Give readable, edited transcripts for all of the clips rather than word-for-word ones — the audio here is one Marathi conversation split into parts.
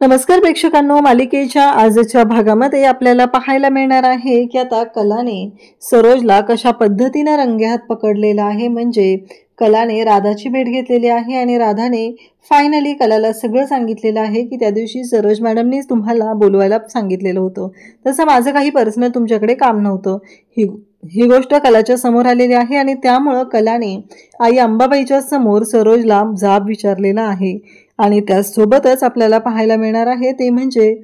नमस्कार प्रेक्षकांनो, मालिकेच्या आजच्या भागामध्ये आपल्याला पाहायला मिळणार आहे की आता कलाने सरोजला कशा पद्धतीने रंगेहात पकडलेला आहे। म्हणजे कलाने राधाची भेट घेतलेली आहे आणि राधाने फायनली कलाला सगळं सांगितलेलं आहे की त्या दिवशी सरोज मॅडमनीच तुम्हाला बोलवायला सांगितलेलं होतं, तसं माझं काही पर्सनल तुमच्याकडे काम नव्हतं। ही गोष्ट कलाच्या समोर आलेली आहे आणि त्यामुळे कलाने आई अंबाबाईच्या समोर सरोजला जाब विचारलेला आहे। आणि त्यासोबतच आपल्याला पाहायला मिळणार आहे ते म्हणजे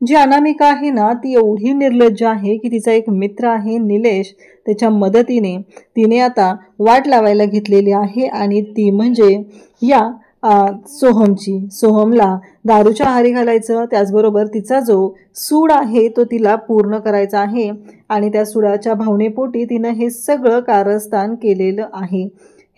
जी अनामिका आहे ना, ती एवढी निर्लज्ज आहे की तिचा एक मित्र आहे निलेश, त्याच्या मदतीने तिने आता वाट लावायला घेतलेली आहे आणि ती म्हणजे या सोहमला दारूच्या आहारी घालायचं, त्याचबरोबर तिचा जो सूड आहे तो तिला पूर्ण करायचा आहे आणि त्या सुडाच्या भावनेपोटी तिनं हे सगळं कारस्थान केलेलं आहे।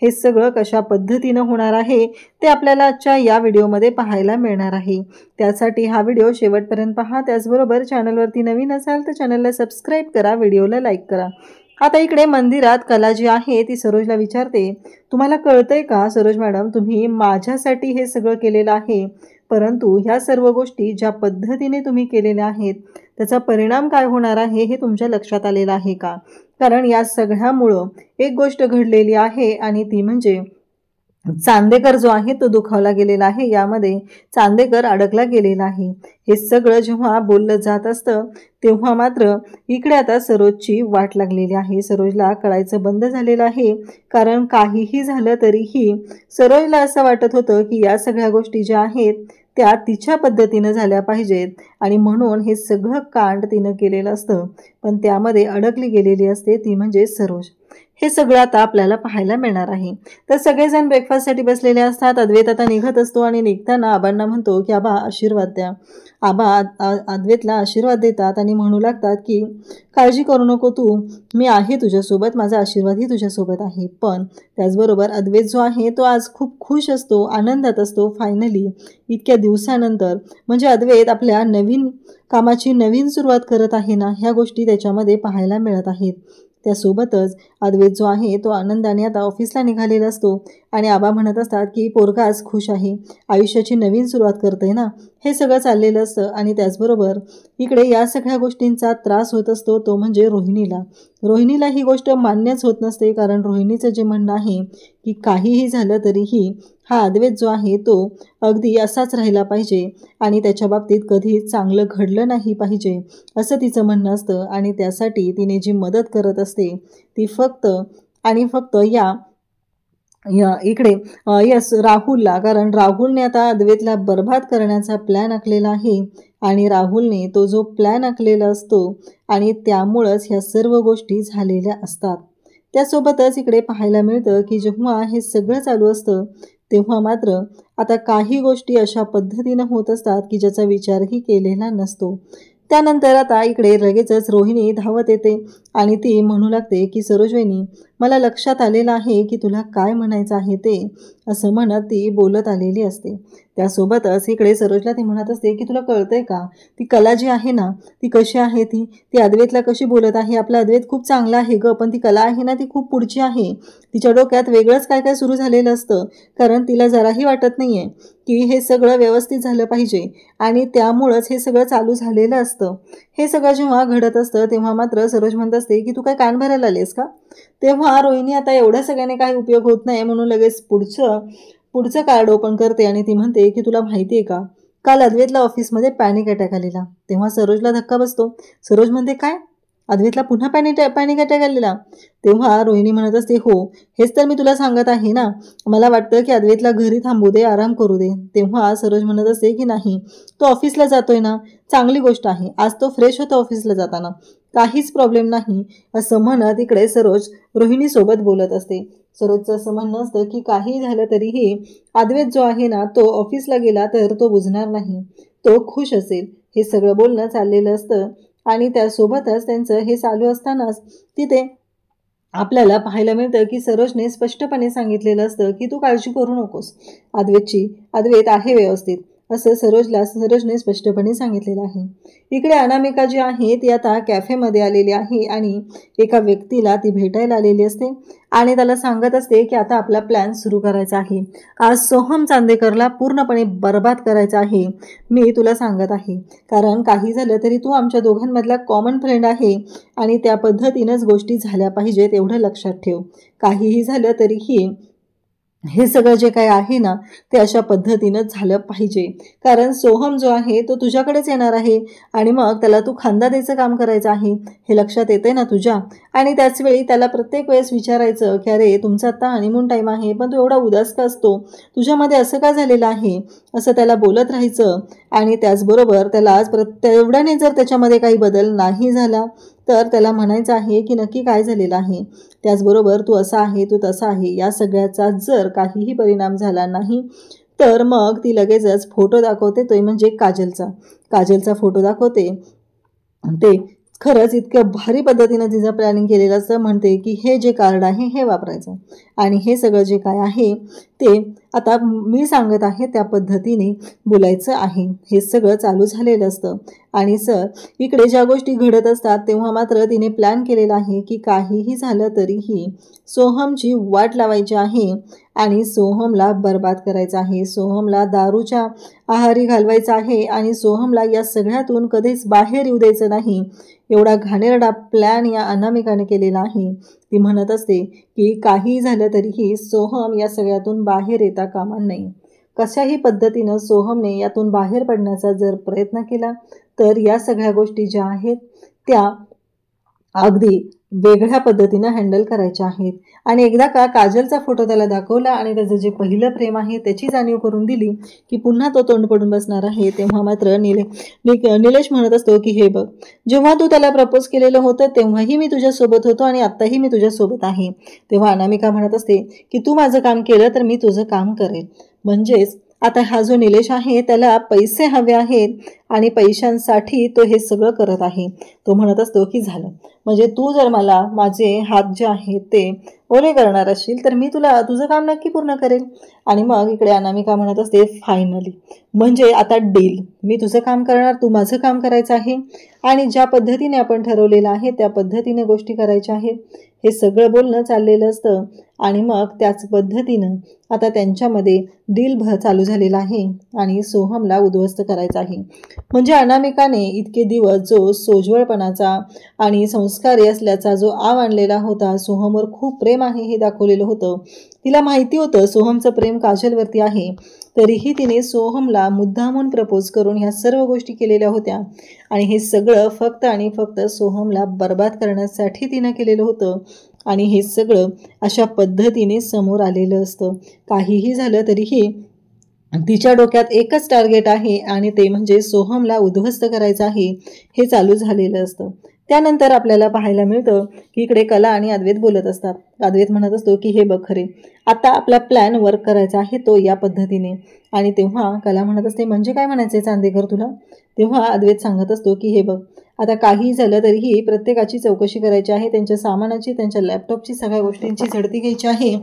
हे सगळं कशा पद्धतीनं होणार आहे ते आपल्याला आजच्या या व्हिडिओमध्ये पाहायला मिळणार आहे। त्यासाठी हा व्हिडिओ शेवटपर्यंत पहा। त्याचबरोबर चॅनलवरती नवीन असाल तर चॅनलला सबस्क्राईब करा, व्हिडिओला लाईक करा। आता इकडे मंदिरात कला जी आहे ती सरोजला विचारते, तुम्हाला कळतंय का सरोज मॅडम, तुम्ही माझ्यासाठी हे सगळं केलेलं आहे, परंतु ह्या सर्व गोष्टी ज्या पद्धतीने तुम्ही केलेल्या आहेत त्याचा परिणाम काय होणार आहे हे तुमच्या लक्षात आलेलं आहे का? कारण या सगळ्यामुळं एक गोष्ट घडलेली आहे आणि ती म्हणजे चांदेकर जो आहे तो दुखावला गेलेला आहे, यामध्ये चांदेकर अडकला गेलेला आहे। हे सगळं जेव्हा बोललं जात असतं तेव्हा मात्र इकडे आता सरोजची वाट लागलेली आहे। सरोजला कळायचं बंद झालेलं आहे, कारण काहीही झालं तरीही सरोजला असं वाटत होतं की या सगळ्या गोष्टी ज्या आहेत त्या तिच्या पद्धतीनं झाल्या पाहिजेत आणि म्हणून हे सगळं कांड तिनं केलेलं असतं, पण त्यामध्ये अडकली गेलेली असते ती म्हणजे सरोज। हे सगळं आता आपल्याला पाहायला मिळणार आहे। तर सगळेजण ब्रेकफास्टसाठी बसलेले असतात। अद्वैत आता निघत असतो आणि निघताना आबांना म्हणतो की आबा आशीर्वाद द्या। आबा अद्वैतला आशीर्वाद देतात आणि म्हणू लागतात की काळजी करू नको तू, मी आहे तुझ्यासोबत, माझा आशीर्वादही तुझ्यासोबत आहे। पण त्याचबरोबर अद्वैत जो आहे तो आज खूप खुश असतो, आनंदात असतो। फायनली इतक्या दिवसानंतर म्हणजे अद्वैत आपल्या नवीन कामाची नवीन सुरुवात करत आहे ना, ह्या गोष्टी त्याच्यामध्ये पाहायला मिळत आहेत। त्यासोबतच अद्वैत जो आहे तो आनंदाने आता ऑफिसला निघालेला असतो आणि आबा म्हणत असतात की पोरगा आज खुश आहे, आयुष्याची नवीन सुरुवात करते ना, हे सगळं चाललेलं असतं। आणि त्याचबरोबर इकडे या सगळ्या गोष्टींचा त्रास होत असतो तो म्हणजे रोहिणीला ही गोष्ट मान्यच होत नसते, कारण रोहिणीचं जे म्हणणं आहे की काहीही झालं तरीही हा अद्वैत जो आहे तो अगदी असाच राहिला पाहिजे आणि त्याच्या बाबतीत कधी चांगलं घडलं नाही पाहिजे असं तिचं म्हणणं असतं। आणि त्यासाठी तिने जी मदत करत असते ती फक्त आणि फक्त इकडे यस राहुलला, कारण राहुलने आता अद्वैतला बर्बाद करण्याचा प्लॅन आखलेला आहे आणि राहुलने तो जो प्लॅन आखलेला असतो आणि त्यामुळंच ह्या सर्व गोष्टी झालेल्या असतात। त्यासोबतच इकडे पाहायला मिळतं की जेव्हा हे सगळं चालू असतं तेव्हा मात्र आता काही गोष्टी अशा पद्धतीनं होत असतात की ज्याचा विचारही केलेला नसतो। त्यानंतर आता इकडे लगेचच रोहिणी धावत येते आणि ती म्हणू लागते की सरोज वहिनी, मला लक्षात आलेलं आहे की तुला काय म्हणायचं आहे ते, असं म्हणत ती बोलत आलेली असते। त्यासोबतच इकडे सरोजला ती म्हणत असते की तुला कळतंय का, ती कला जी आहे ना ती कशी आहे, ती अद्वैतला कशी बोलत आहे। आपला अद्वैत खूप चांगला आहे ग, पण ती कला आहे ना ती खूप पुढची आहे, तिच्या डोक्यात वेगळंच काय काय सुरू झालेलं असतं, कारण तिला जराही वाटत नाहीये की हे सगळं व्यवस्थित झालं पाहिजे आणि त्यामुळंच हे सगळं चालू झालेलं असतं। हे सगळं जेव्हा घडत असतं तेव्हा मात्र सरोज म्हणत असते की तू काय कान भरायला आलेस का? तेव्हा रोहिणी आता एवढ्या सगळ्याने काही उपयोग होत नाही म्हणून लगेच पुढचं कार्ड ओपन करते आणि ती म्हणते की तुला माहिती आहे का, काल अद्वैतला ऑफिसमध्ये पॅनिक अटॅक आलेला। तेव्हा सरोजला धक्का बसतो। सरोज म्हणते काय, अद्वैतला पुन्हा पॅनिक अटॅक आलेला? तेव्हा रोहिणी म्हणत असते हो, हेच तर मी तुला सांगत आहे ना, मला वाटतं की अद्वैतला घरी थांबू दे, आराम करू दे। तेव्हा सरोज म्हणत असते की नाही, तो ऑफिसला जातोय ना, चांगली गोष्ट आहे, आज तो फ्रेश होता ऑफिसला जाताना, काहीच प्रॉब्लेम नाही, असं म्हणत इकडे सरोज रोहिणीसोबत बोलत असते। सरोजचं असं म्हणणं असतं की काही झालं तरीही अद्वैत जो आहे ना तो ऑफिसला गेला तर तो बुजणार नाही, तो खुश असेल। हे सगळं बोलणं चाललेलं असतं आणि त्यासोबतच त्यांचं हे चालू असतानाच तिथे आपल्याला पाहायला मिळतं की सरोजने स्पष्टपणे सांगितलेलं असतं की तू काळजी करू नकोस, अद्वैत आहे व्यवस्थित। असं सरोजने स्पष्टपणे सांगितलेलं आहे. इकडे अनामिका जी आहे ती आता कॅफेमध्ये आलेली आहे आणि एका व्यक्तीला ती भेटायला आलेली असते आणि त्याला सांगत असते की आता आपला प्लॅन सुरू करायचा आहे. आज सोहम चांदेकरला पूर्णपणे बर्बाद करायचा आहे. मी तुला सांगत आहे, कारण काही झालं तरी तू आमच्या दोघांमधला कॉमन फ्रेंड आहे आणि त्या पद्धतीनंच गोष्टी झाल्या पाहिजेत, एवढं लक्षात ठेव. काहीही झालं तरीही हे सगळं जे काय आहे ना ते अशा पद्धतीनं झालं पाहिजे, कारण सोहम जो आहे तो तुझ्याकडेच येणार आहे आणि मग त्याला तू खांदा द्यायचं काम करायचं आहे, हे लक्षात येते ना तुझ्या. आणि त्याचवेळी त्याला प्रत्येक वेळेस विचारायचं की अरे तुमचा आता हनीमून टाईम आहे पण तू एवढा उदास का असतो, तुझ्यामध्ये असं का झालेलं आहे, असं त्याला बोलत राहायचं. आणि त्याचबरोबर त्याला आज एवढ्याने जर त्याच्यामध्ये काही बदल नाही झाला तर त्याला म्हणायचं आहे की नक्की काय झालेलं आहे. त्याचबरोबर तू असा आहे, तू तसा आहे, या सगळ्याचा जर काहीही परिणाम झाला नाही तर मग ती लगेचच फोटो दाखवते, तो म्हणजे काजलचा फोटो दाखवते. ते खरंच इतक्या भारी पद्धतीनं तिचं प्लॅनिंग केलेलं असं म्हणते की हे जे कार्ड आहे हे वापरायचं आणि हे सगळं जे काय आहे ते आता मी सांगत आहे त्या पद्धतीने बोलायचं आहे. हे सगळं चालू झालेलं असतं आणि सर इकडे ज्या गोष्टी घडत असतात तेव्हा मात्र तिने प्लॅन केलेला आहे की काहीही झालं तरीही सोहमची वाट लावायची आहे आणि सोहमला बर्बाद करायचं आहे, सोहमला दारूच्या आहारी घालवायचं आहे आणि सोहमला या सगळ्यातून कधीच बाहेर येऊ द्यायचं नाही. एवढा घाणेरडा प्लॅन या अनामिकाने केलेला आहे. ती म्हणत असते की काही झालं तरीही सोहम या सगळ्यातून बाहेर येता कामा नये. कशाही पद्धतीनं सोहमने यातून बाहेर पडण्याचा जर प्रयत्न केला तर या सगळ्या गोष्टी ज्या आहेत त्या अगदी वेगळ्या पद्धतीनं हँडल करायच्या आहेत. आणि एकदा का काजलचा फोटो त्याला दाखवला आणि त्याचं जे पहिलं प्रेम आहे त्याची जाणीव करून दिली की पुन्हा तो तोंड पडून बसणार आहे, तेव्हा मात्र निलेश म्हणत असतो की हे बघ, जेव्हा तू त्याला प्रपोज केलेलं होतं तेव्हाही मी तुझ्यासोबत होतो आणि आत्ताही मी तुझ्यासोबत आहे. तेव्हा अनामिका म्हणत असते की तू माझं काम केलं तर मी तुझं काम करेल. म्हणजेच आता हा जो निलेश आहे त्याला पैसे हवे आहेत आणि पैशांसाठी तो हे सगळं करत आहे. तो म्हणत असतो की झालं, म्हणजे तू जर मला माझे हात जे आहेत ते ओले करणार असशील तर मी तुझं काम नक्की पूर्ण करेल. आणि मग इकडे अनामिका म्हणत असते फायनली, म्हणजे आता डील, मी तुझं काम करणार, तू माझं काम करायचं आहे आणि ज्या पद्धतीने आपण ठरवलेलं आहे त्या पद्धतीने गोष्टी करायच्या आहेत. हे सगळं बोलणं चाललेलं असतं आणि मग त्याच पद्धतीनं आता त्यांच्यामध्ये डील चालू झालेला आहे आणि सोहमला उद्ध्वस्त करायचं आहे. म्हणजे अनामिकाने इतके दिवस जो सोज्वळपणाचा आणि संस्कारी असल्याचा जो आव आणलेला होता, सोहमवर खूप प्रेम आहे हे दाखवलेलं होतं. तिला माहिती होतं सोहमचं प्रेम काजलवरती आहे, तरीही तिने सोहमला मुद्दामून प्रपोज करून ह्या सर्व गोष्टी केलेल्या होत्या आणि हे सगळं फक्त आणि फक्त सोहमला बर्बाद करण्यासाठी तिनं केलेलं होतं. आणि हे सगळं अशा पद्धतीने समोर आलेलं असतं. काहीही झालं तरीही तिच्या डोक्यात एकच टार्गेट आहे आणि ते म्हणजे सोहमला उद्ध्वस्त करायचं आहे, हे चालू झालेलं असतं. त्यानंतर आपल्याला पाहायला मिळतं की इकडे कला आणि अद्वैत बोलत असतात. अद्वैत म्हणत असतो की हे बघ खरे, आता आपला प्लॅन वर्क करायचा आहे तो या पद्धतीने. आणि तेव्हा कला म्हणत असते म्हणजे काय म्हणायचं चांदेकर तुला. तेव्हा अद्वैत सांगत असतो की हे बघ, आता काही झालं तरीही प्रत्येकाची चौकशी करायची आहे, त्यांच्या सामानाची, त्यांच्या लॅपटॉपची, सगळ्या गोष्टींची झडती घ्यायची आहे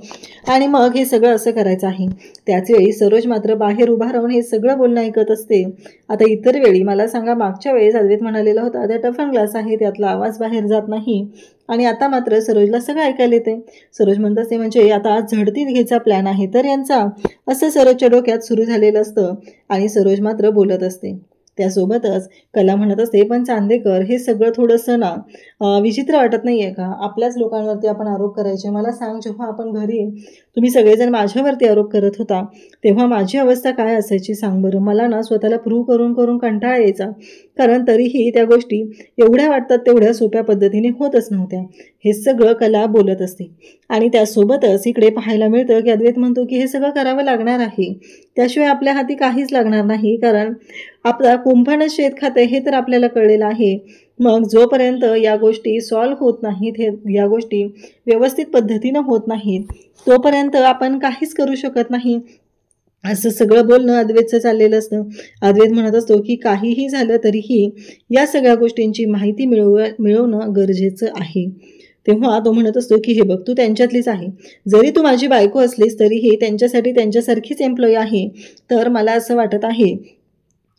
आणि मग हे सगळं असं करायचं आहे. त्याचवेळी सरोज मात्र बाहेर उभा राहून हे सगळं बोलणं ऐकत असते. आता इतर वेळी मला सांगा, मागच्या वेळेस अद्वैत म्हणालेला होता त्या टफन ग्लास आहे त्यातला आवाज बाहेर जात नाही आणि आता मात्र सरोजला सगळं ऐकायला येते. सरोज म्हणत असते म्हणजे आता आज झडतीत घ्यायचा प्लॅन आहे तर यांचा, असं सरोजच्या डोक्यात सुरू झालेलं असतं आणि सरोज मात्र बोलत असते. त्यासोबतच कला म्हणत असते पण चांदेकर हे सगळं थोडंसं ना विचित्र वाटत नाही आहे का, आपल्याच लोकांवरती आपण आरोप करायचे. मला सांग, जेव्हा आपण घरी तुम्ही सगळेजण माझ्यावरती आरोप करत होता तेव्हा माझी अवस्था काय असायची सांग बरं. मला ना स्वतःला प्रूव्ह करून करून कंटाळा यायचा, कारण तरीही त्या गोष्टी एवढ्या वाटतात तेवढ्या सोप्या पद्धतीने होतच नव्हत्या. हे सगळं कला बोलत असते. आणि त्यासोबतच इकडे पाहायला मिळतं की अद्वैत म्हणतो की हे सगळं करावं लागणार आहे, त्याशिवाय आपल्या हाती काहीच लागणार नाही, कारण आपला कुंभानच शेत खाते हे तर आपल्याला कळलेलं आहे. मग जोपर्यंत या गोष्टी सॉल्व्ह होत नाहीत, या गोष्टी व्यवस्थित पद्धतीनं होत नाहीत, तोपर्यंत आपण काहीच करू शकत नाही, असं सगळं बोलणं अद्वैतचं चाललेलं असतं. अद्वैत म्हणत असतो की काहीही झालं तरीही या सगळ्या गोष्टींची माहिती मिळवणं गरजेचं आहे. तेव्हा तो म्हणत असतो की हे बघ, तू त्यांच्यातलीच आहे. जरी तू माझी बायको असलीस तरीही त्यांच्यासाठी त्यांच्यासारखीच एम्प्लॉई आहे. तर मला असं वाटत आहे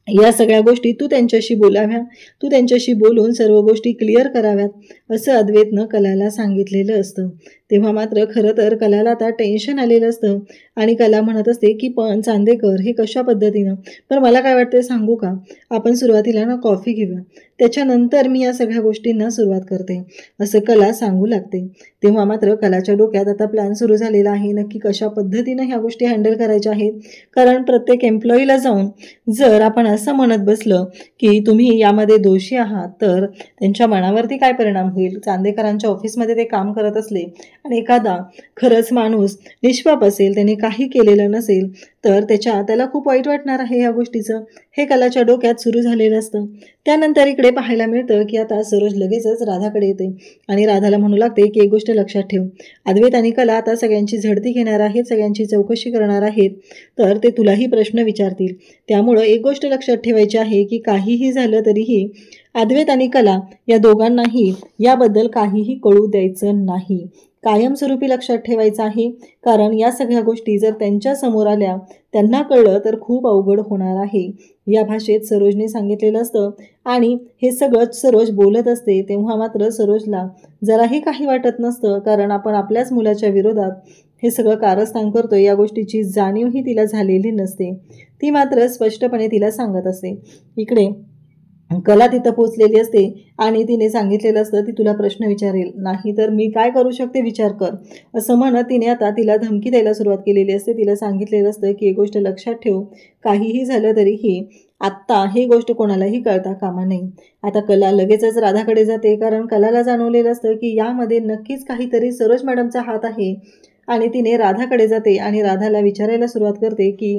या सगळ्या गोष्टी तू त्यांच्याशी बोलाव्या, तू त्यांच्याशी बोलून सर्व गोष्टी क्लिअर कराव्यात, असं अद्वैतनं कलाला सांगितलेलं असतं. तेव्हा मात्र खरं तर कलाला आता टेन्शन आलेलं असतं आणि कला म्हणत असते की पण चांदेकर हे कशा पद्धतीनं, पण मला काय वाटतं सांगू का, आपण सुरुवातीला ना कॉफी घेऊया, त्याच्यानंतर मी या सगळ्या गोष्टींना सुरुवात करते, असं कला सांगू लागते. तेव्हा मात्र कलाच्या डोक्यात आता प्लॅन सुरू झालेला आहे, नक्की कशा पद्धतीनं ह्या गोष्टी हँडल करायच्या आहेत. कारण प्रत्येक एम्प्लॉईला जाऊन जर आपण असं म्हणत बसलं की तुम्ही यामध्ये दोषी आहात तर त्यांच्या मनावरती काय परिणाम होईल. चांदेकरांच्या ऑफिसमध्ये ते काम करत असले आणि एखादा खरंच माणूस निष्पाप असेल, त्याने काही केलेलं नसेल, तर त्याला खूप वाईट वाटणार आहे या गोष्टीचं. हे कलाच्या डोक्यात सुरू झालेलं असतं. त्यानंतर इकडे पाहायला मिळतं की आता सरोज लगेचच राधाकडे येते आणि राधाला म्हणू लागते की एक गोष्ट लक्षात ठेव, अद्वैत आणि कला आता सगळ्यांची झडती घेणार आहेत, सगळ्यांची चौकशी करणार आहेत, तर ते तुलाही प्रश्न विचारतील. त्यामुळं एक गोष्ट लक्षात ठेवायची आहे की काहीही झालं तरीही अद्वैत आणि कला या दोघांनाही याबद्दल काहीही कळू द्यायचं नाही. कायमस्वरूपी लक्षात ठेवायचं आहे. कारण या सगळ्या गोष्टी जर त्यांच्या समोर आल्या, त्यांना कळलं तर खूप अवघड होणार आहे. या भाषेत सरोजने सांगितलेलं असतं आणि हे सगळंच सरोज बोलत असते. तेव्हा मात्र सरोजला जराही काही वाटत नसतं, कारण आपण आपल्याच मुलाच्या विरोधात हे सगळं कारस्थान करतोय या गोष्टीची जाणीवही तिला झालेली नसते. ती मात्र स्पष्टपणे तिला सांगत असते. इकडे कला तिथं पोचलेली असते आणि तिने सांगितलेलं असतं ती तुला प्रश्न विचारेल, नाही तर मी काय करू शकते विचार कर, असं म्हणत तिने आता तिला धमकी द्यायला सुरुवात केलेली असते. तिला सांगितलेलं असतं की एक गोष्ट लक्षात ठेव, काहीही झालं तरीही आत्ता ही गोष्ट कोणालाही कळता कामा नये. आता कला लगेचच राधाकडे जाते, कारण कलाला जाणवलेलं असतं की यामध्ये नक्कीच काहीतरी सरोज मॅडमचा हात आहे आणि तिने राधाकडे जाते आणि राधाला विचारायला सुरुवात करते की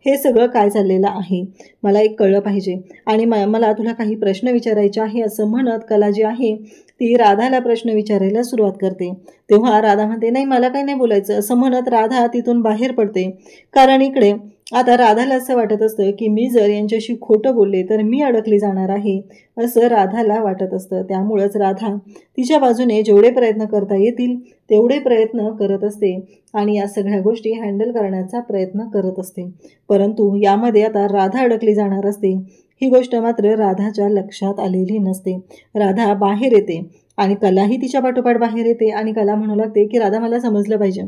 हे सगळं काय चाललेलं आहे, मला एक कळलं पाहिजे आणि मला तुला काही प्रश्न विचारायचे आहे, असं म्हणत कला जी आहे ती राधाला प्रश्न विचारायला सुरुवात करते. तेव्हा राधा म्हणते नाही मला काही नाही बोलायचं, असं म्हणत राधा तिथून बाहेर पडते. कारण इकडे आता राधाला असं वाटत असतं की मी जर यांच्याशी खोटं बोलले तर मी अडकली जाणार आहे, असं राधाला वाटत असतं. त्यामुळंच राधा तिच्या बाजूने जेवढे प्रयत्न करता येतील तेवढे प्रयत्न करत असते आणि या सगळ्या गोष्टी हँडल करण्याचा प्रयत्न करत असते. परंतु यामध्ये आता राधा अडकली जाणार असते, ही गोष्ट मात्र राधाच्या लक्षात आलेली नसते. राधा बाहेर येते आणि कलाही तिच्या पाठोपाठ बाहेर येते आणि कला म्हणू लागते की राधा मला समजलं पाहिजे,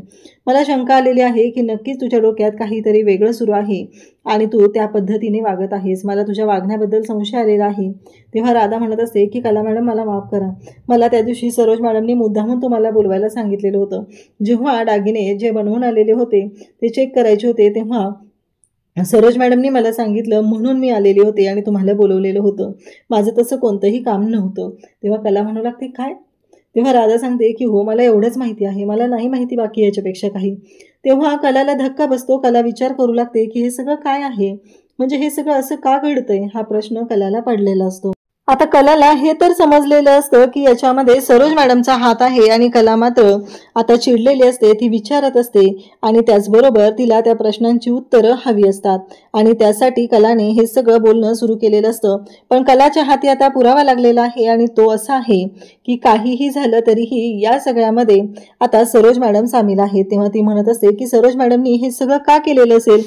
मला शंका आलेली आहे की नक्कीच तुझ्या डोक्यात काहीतरी वेगळं सुरू आहे आणि तू त्या पद्धतीने वागत आहेस, मला तुझ्या वागण्याबद्दल संशय आलेला आहे. तेव्हा राधा म्हणत असते की कला मॅडम मला माफ करा, मला त्या दिवशी सरोज मॅडमनी मुद्दामून तुम्हाला बोलवायला सांगितलेलं होतं. जेव्हा दागिने जे बनवून आलेले होते ते चेक करायचे होते तेव्हा सरोज मॅडमनी मला सांगितलं म्हणून मी आलेले होते आणि तुम्हाला बोलवलेलं होतं, माझं तसं कोणतंही काम नव्हतं. तेव्हा कला म्हणू लागते काय? तेव्हा राधा सांगते की हो मला एवढंच माहिती आहे, मला नाही माहिती बाकी याच्यापेक्षा काही. तेव्हा कलाला धक्का बसतो. कला विचार करू लागते की हे सगळं काय आहे, म्हणजे हे सगळं असं का घडतंय, हा प्रश्न कलाला पडलेला असतो. आता कलाला हे तर समजलेलं असतं की याच्यामध्ये सरोज मॅडमचा हात आहे आणि कला मात्र आता चिडलेली असते, ती विचारत असते आणि त्याचबरोबर तिला त्या प्रश्नांची उत्तरं हवी असतात आणि त्यासाठी कलाने हे सगळं बोलणं सुरू केलेलं असतं. पण कलाच्या हाती आता पुरावा लागलेला आहे आणि तो असा आहे की काहीही झालं तरीही या सगळ्यामध्ये आता सरोज मॅडम सामील आहेत. तेव्हा ती म्हणत असते की सरोज मॅडमनी हे सगळं का केलेलं असेल,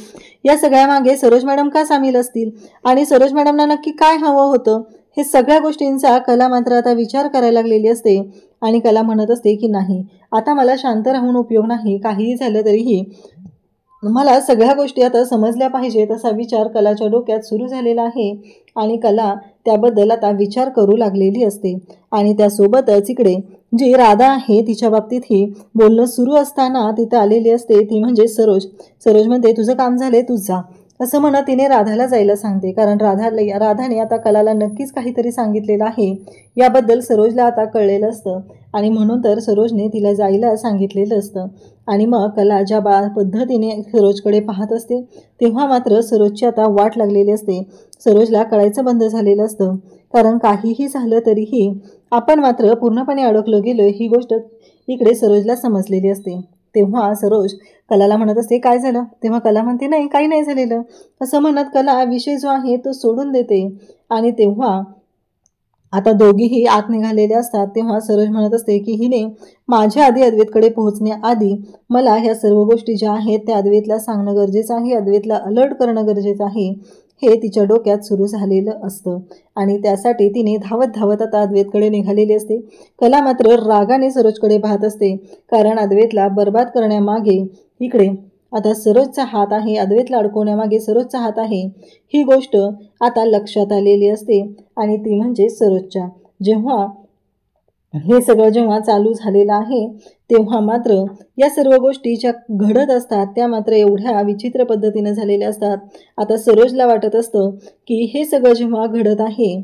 या सगळ्यामागे सरोज मॅडम का सामील असतील आणि सरोज मॅडमना नक्की काय हवं होतं, हे सगळ्या गोष्टींचा कला मात्र आता विचार करायला लागलेली असते आणि कला म्हणत असते की नाही आता मला शांत राहून उपयोग नाही, काहीही झालं तरीही मला सगळ्या गोष्टी आता समजल्या पाहिजेत, असा विचार कलाच्या डोक्यात सुरू झालेला आहे आणि कला त्याबद्दल आता विचार करू लागलेली असते. आणि त्यासोबतच इकडे जी राधा आहे तिच्या बाबतीत ही बोलणं सुरू असताना तिथं आलेली असते, ती म्हणजे सरोज म्हणते तुझं काम झाले तू जा, असं म्हणत तिने राधाला जायला सांगते. कारण राधाने आता कलाला नक्कीच काहीतरी सांगितलेलं आहे याबद्दल सरोजला आता कळलेलं असतं आणि म्हणून तर सरोजने तिला जायला सांगितलेलं असतं. आणि मग कला ज्या पद्धतीने सरोजकडे पाहत असते तेव्हा मात्र सरोजची आता वाट लागलेली असते. सरोजला कळायचं बंद झालेलं असतं, कारण काहीही झालं तरीही आपण मात्र पूर्णपणे अडकलो गेलो ही गोष्ट इकडे सरोजला समजलेली असते. तेव्हा सरोज कलाला म्हणत असते काय झालं, तेव्हा कला म्हणते नाही काही नाही झालेलं, असं म्हणत कला विषय जो आहे तो सोडून देते. आणि तेव्हा आता दोघीही आत निघालेले असतात तेव्हा सरोज म्हणत असते की हिने माझ्या आधी अद्वैतकडे पोहोचण्याआधी मला ह्या सर्व गोष्टी ज्या आहेत त्या अद्वैतला सांगणं गरजेचं आहे, अद्वैतला अलर्ट करणं गरजेचं आहे, हे तिच्या डोक्यात सुरू झालेलं असतं. आणि त्यासाठी तिने धावत धावत आता अद्वैतकडे निघालेली असते. कला मात्र रागाने सरोजकडे पाहत असते, कारण अद्वैतला बर्बाद करण्यामागे इकडे आता सरोजचा हात आहे, अद्वैतला अडकवण्यामागे सरोजचा हात आहे, ही गोष्ट आता लक्षात आलेली असते. आणि ती म्हणजे सरोजच्या. जेव्हा हे सगळं जेव्हा चालू झालेलं आहे तेव्हा मात्र या सर्व गोष्टी ज्या घडत असतात त्या मात्र एवढ्या विचित्र पद्धतीने झालेल्या असतात. आता सरोजला वाटत असतं की हे सगळं जेव्हा घडत आहे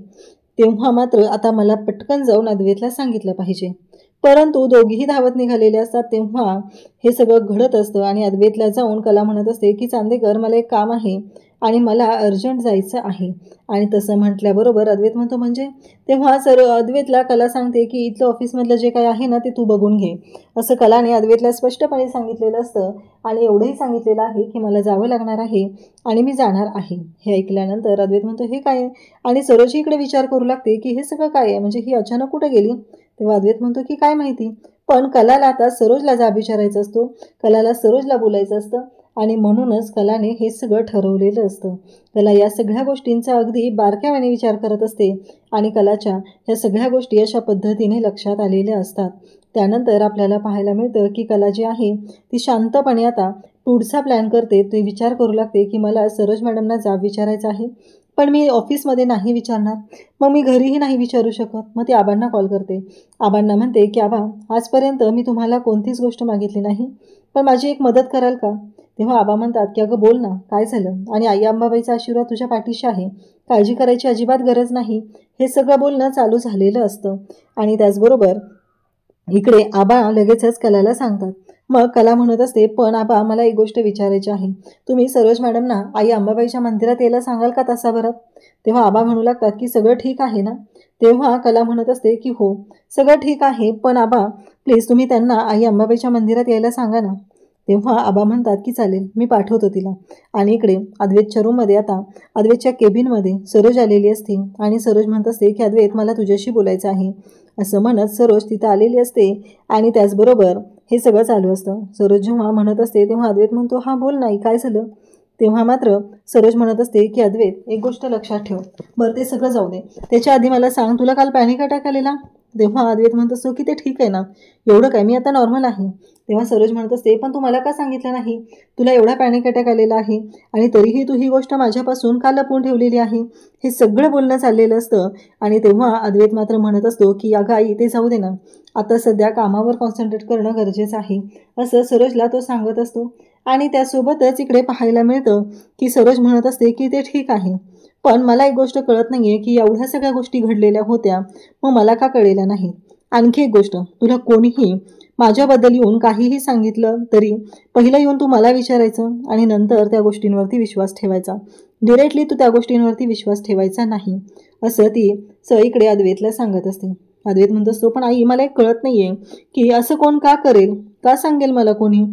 तेव्हा मात्र आता मला पटकन जाऊन अद्वैतला सांगितलं पाहिजे. परंतु दोघीही धावत निघालेले असतात तेव्हा हे सगळं घडत असतं. आणि अद्वैतला जाऊन कला म्हणत असते की चांदेकर, मला एक काम आहे आणि मला अर्जंट जायचं आहे. आणि तसं म्हटल्याबरोबर अद्वैत म्हणतो म्हणजे? तेव्हा अद्वैतला कला सांगते की इथलं ऑफिसमधलं जे काही आहे ना ते तू बघून घे, असं कलाने अद्वैतला स्पष्टपणे सांगितलेलं असतं. आणि एवढंही सांगितलेलं आहे की मला जावं लागणार आहे आणि मी जाणार आहे. हे ऐकल्यानंतर अद्वैत म्हणतो हे काय? आणि सरोजी इकडे विचार करू लागते की हे सगळं काय आहे, म्हणजे ही अचानक कुठे गेली? तेव्हा अद्वैत म्हणतो की काय माहिती, पण कलाला आता सरोजला जाब विचारायचा असतो, कलाला सरोजला बोलायचं असतं. आणि म्हणूनच कलाने हे सगळं ठरवलेलं असतं. कला या सगळ्या गोष्टींचा अगदी बारकाव्याने विचार करत असते आणि कलाच्या ह्या सगळ्या गोष्टी अशा पद्धतीने लक्षात आलेल्या असतात. त्यानंतर आपल्याला पाहायला मिळतं की कला जी आहे ती शांतपणे आता पुढचा प्लॅन करते. ती विचार करू लागते की मला सरोज मॅडमना जाब विचारायचा आहे, पण मी ऑफिसमध्ये नाही विचारणार, मग मी घरीही नाही विचारू शकत. मग ती आबांना कॉल करते. आबांना म्हणते की आबा, आजपर्यंत मी तुम्हाला कोणतीच गोष्ट मागितली नाही, पण माझी एक मदत कराल का? तेव्हा आबा म्हणतात की अगं बोल ना, काय झालं? आणि आई अंबाबाईचा आशीर्वाद तुझ्या पाठीशी आहे, काळजी करायची अजिबात गरज नाही, हे सगळं बोलणं चालू झालेलं असतं. आणि त्याचबरोबर इकडे आबा लगेचच कलाला सांगतात. मग कला म्हणत असते, पण आबा मला एक गोष्ट विचारायची आहे, तुम्ही सरोज मॅडमना आई अंबाबाईच्या मंदिरात यायला सांगाल का तासाभरात? तेव्हा आबा म्हणू लागतात की सगळं ठीक आहे ना? तेव्हा कला म्हणत असते की हो सगळं ठीक आहे, पण आबा प्लीज तुम्ही त्यांना आई अंबाबाईच्या मंदिरात यायला सांगा ना. तेव्हा आबा म्हणतात की चालेल, मी पाठवतो तिला. आणि इकडे अद्वैतच्या रूममध्ये आता अद्वैतच्या केबिनमध्ये सरोज आलेली असते आणि सरोज म्हणत असते की अद्वैत, मला तुझ्याशी बोलायचं आहे, असं म्हणत सरोज तिथं आलेली असते. आणि त्याचबरोबर हे सगळं चालू असतं. सरोज जेव्हा म्हणत असते तेव्हा अद्वैत म्हणतो हां बोल नाही, काय झालं? तेव्हा मात्र सरोज म्हणत असते की अद्वैत, एक गोष्ट लक्षात ठेव, बरं ते सगळं जाऊ दे, त्याच्या आधी मला सांग, तुला काल पॅनिक अटॅक आलेला? तेव्हा अद्वैत म्हणत असतो की ते ठीक आहे ना, एवढं काय, मी आता नॉर्मल आहे. तेव्हा सरोज म्हणत असते, पण तू मला का सांगितलं नाही? तुला एवढा पॅनिक अटॅक आलेला आहे आणि तरीही तू ही गोष्ट माझ्यापासून का लपवून ठेवलेली आहे? हे सगळं बोलणं चाललेलं असतं. आणि तेव्हा अद्वैत मात्र म्हणत असतो की अगं आई, ते जाऊ दे ना, आता सध्या कामावर कॉन्सन्ट्रेट करणं गरजेचं आहे, असं सरोजला तो सांगत असतो. आणि त्यासोबतच इकडे पाहायला मिळतं की सरोज म्हणत असते की ते ठीक आहे, पण मला एक गोष्ट कळत नाही आहे की एवढ्या सगळ्या गोष्टी घडलेल्या होत्या, मग मला का कळलेल्या नाही? आणखी एक गोष्ट, तुला कोणीही माझ्याबद्दल येऊन काहीही सांगितलं तरी पहिलं येऊन तू मला विचारायचं आणि नंतर त्या गोष्टींवरती विश्वास ठेवायचा. डिरेक्टली तू त्या गोष्टींवरती विश्वास ठेवायचा नाही, असं ती इकडे अद्वैतला सांगत असते. अद्वैत म्हणत असतो, पण आई मला एक कळत नाही आहे की असं कोण का करेल, का सांगेल मला कोणी,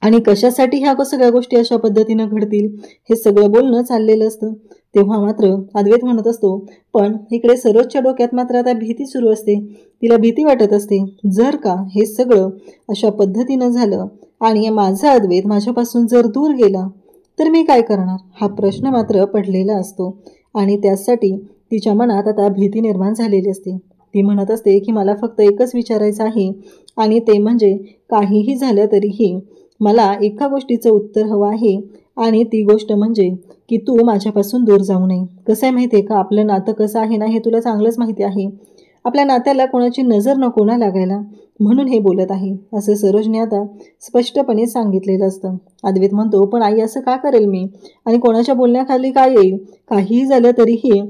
आणि कशासाठी ह्या सगळ्या गोष्टी अशा पद्धतीनं घडतील? हे सगळं बोलणं चाललेलं असतं. तेव्हा मात्र अद्वैत म्हणत असतो, पण इकडे सरोजच्या डोक्यात मात्र आता भीती सुरू असते. तिला भीती वाटत असते, जर का हे सगळं अशा पद्धतीनं झालं आणि माझा अद्वैत माझ्यापासून जर दूर गेला तर मी काय करणार, हा प्रश्न मात्र पडलेला असतो. आणि त्यासाठी तिच्या मनात आता भीती निर्माण झालेली असते. ती म्हणत असते की मला फक्त एकच विचारायचं आहे, आणि ते म्हणजे काहीही झालं तरीही मला एका गोष्टीचं उत्तर हवं आहे, आणि ती गोष्ट म्हणजे की तू माझ्यापासून दूर जाऊ नये. कसं आहे माहिती आहे का, आपलं नातं कसं आहे ना हे तुला चांगलंच माहिती आहे. आपल्या नात्याला कोणाची नजर नको ना लागायला, म्हणून हे बोलत आहे, असं सरोजने आता स्पष्टपणे सांगितलेलं असतं. अद्वैत म्हणतो, पण आई असं का करेल मी, आणि कोणाच्या बोलण्याखाली काय येईल? काहीही झालं तरीही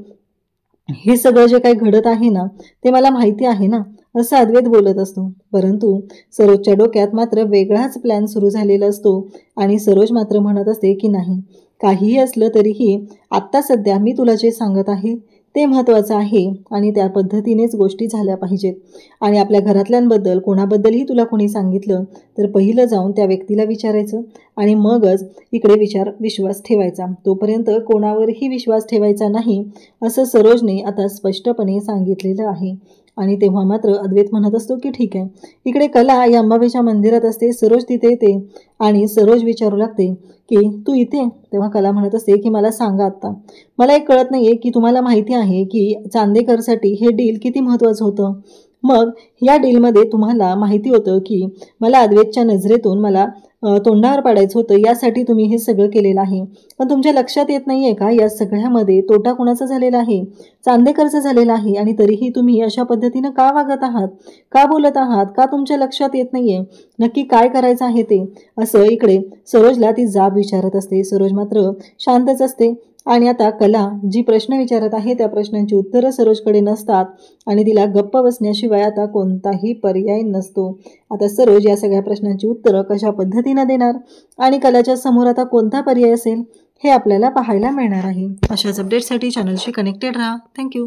हे सगळं जे काही घडत आहे ना ते मला माहिती आहे ना, असं अद्वैत बोलत असतो. परंतु सरोजच्या डोक्यात मात्र वेगळाच प्लॅन सुरू झालेला असतो. आणि सरोज मात्र म्हणत असते की नाही, काहीही असलं तरीही आत्ता सध्या मी तुला जे सांगत आहे ते महत्त्वाचं आहे आणि त्या पद्धतीनेच गोष्टी झाल्या पाहिजेत. आणि आपल्या घरातल्यांबद्दल कोणाबद्दलही तुला कोणी सांगितलं तर पहिलं जाऊन त्या व्यक्तीला विचारायचं आणि मगच इकडे विश्वास ठेवायचा. तोपर्यंत कोणावरही विश्वास ठेवायचा नाही असं सरोजने आता स्पष्टपणे सांगितलेलं आहे. आणि तेव्हा मात्र अद्वैत म्हणत असतो की ठीक आहे. इकडे कला या अंबाबाईच्या मंदिरात असते. सरोज तिथे येते आणि सरोज विचारू लागते की तू इथे? तेव्हा कला म्हणत असते की मला सांगा आत्ता, मला एक कळत नाही आहे की तुम्हाला माहिती आहे की चांदेकरसाठी हे डील किती महत्त्वाचं होतं. मग या डीलमध्ये तुम्हाला माहिती होतं की मला अद्वैतच्या नजरेतून मला तोंडावर पाडायचं होतं, यासाठी तुम्ही हे सगळं केलेलं आहे. पण तुमच्या लक्षात येत नाही आहे का या सगळ्यामध्ये तोटा कोणाचा झालेला आहे? चांदेकरचा झालेला आहे. आणि तरीही तुम्ही अशा पद्धतीनं का वागत आहात, का बोलत आहात, का तुमच्या लक्षात येत नाही आहे नक्की काय करायचं आहे ते? असं इकडे सरोजला ती जाब विचारत असते. सरोज मात्र शांतच असते. आणि आता कला जी प्रश्न विचारत आहे त्या प्रश्नांची उत्तरं सरोजकडे नसतात आणि तिला गप्प बसण्याशिवाय आता कोणताही पर्याय नसतो. आता सरोज या सगळ्या प्रश्नांची उत्तरं कशा पद्धतीनं देणार आणि कलाच्या समोर आता कोणता पर्याय असेल हे आपल्याला पाहायला मिळणार आहे. अशाच अपडेटसाठी चॅनलशी कनेक्टेड राहा. थँक्यू.